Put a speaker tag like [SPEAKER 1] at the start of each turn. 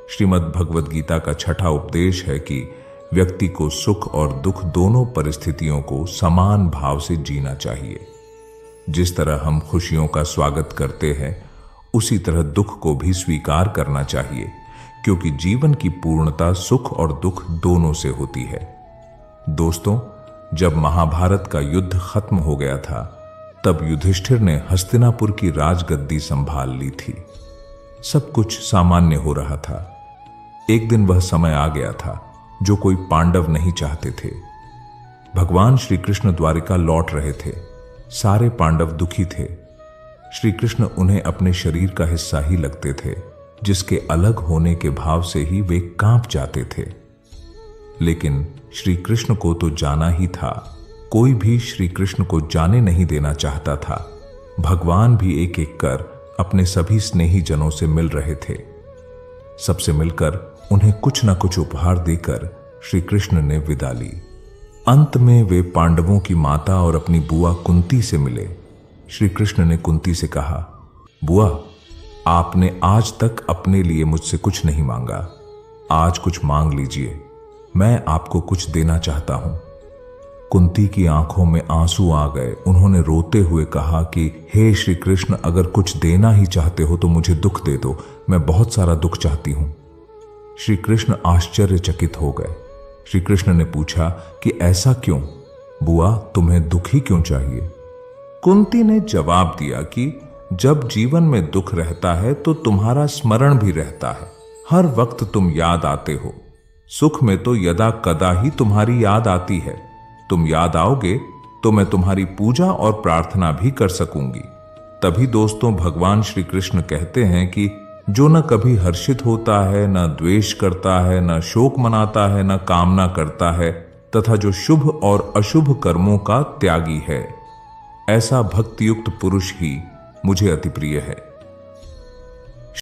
[SPEAKER 1] श्रीमद् भगवद गीता का छठा उपदेश है कि व्यक्ति को सुख और दुख दोनों परिस्थितियों को समान भाव से जीना चाहिए। जिस तरह हम खुशियों का स्वागत करते हैं, उसी तरह दुख को भी स्वीकार करना चाहिए, क्योंकि जीवन की पूर्णता सुख और दुख दोनों से होती है। दोस्तों, जब महाभारत का युद्ध खत्म हो गया था, तब युधिष्ठिर ने हस्तिनापुर की राजगद्दी संभाल ली थी। सब कुछ सामान्य हो रहा था। एक दिन वह समय आ गया था जो कोई पांडव नहीं चाहते थे। भगवान श्री कृष्ण द्वारिका लौट रहे थे। सारे पांडव दुखी थे। श्री कृष्ण उन्हें अपने शरीर का हिस्सा ही लगते थे, जिसके अलग होने के भाव से ही वे कांप जाते थे। लेकिन श्री कृष्ण को तो जाना ही था। कोई भी श्री कृष्ण को जाने नहीं देना चाहता था। भगवान भी एक एक कर अपने सभी स्नेही जनों से मिल रहे थे। सबसे मिलकर उन्हें कुछ न कुछ उपहार देकर श्री कृष्ण ने विदा ली। अंत में वे पांडवों की माता और अपनी बुआ कुंती से मिले। श्री कृष्ण ने कुंती से कहा, बुआ, आपने आज तक अपने लिए मुझसे कुछ नहीं मांगा। आज कुछ मांग लीजिए। मैं आपको कुछ देना चाहता हूं। कुंती की आंखों में आंसू आ गए। उन्होंने रोते हुए कहा कि हे श्री कृष्ण, अगर कुछ देना ही चाहते हो तो मुझे दुख दे दो। मैं बहुत सारा दुख चाहती हूं। श्री कृष्ण आश्चर्यचकित हो गए। श्री कृष्ण ने पूछा कि ऐसा क्यों? बुआ, तुम्हें दुख ही क्यों चाहिए? कुंती ने जवाब दिया कि जब जीवन में दुख रहता है तो तुम्हारा स्मरण भी रहता है। हर वक्त तुम याद आते हो। सुख में तो यदा कदा ही तुम्हारी याद आती है। तुम याद आओगे तो मैं तुम्हारी पूजा और प्रार्थना भी कर सकूंगी। तभी दोस्तों, भगवान श्री कृष्ण कहते हैं कि जो न कभी हर्षित होता है, न द्वेष करता है, न शोक मनाता है, न कामना करता है, तथा जो शुभ और अशुभ कर्मों का त्यागी है, ऐसा भक्तियुक्त पुरुष ही मुझे अति प्रिय है।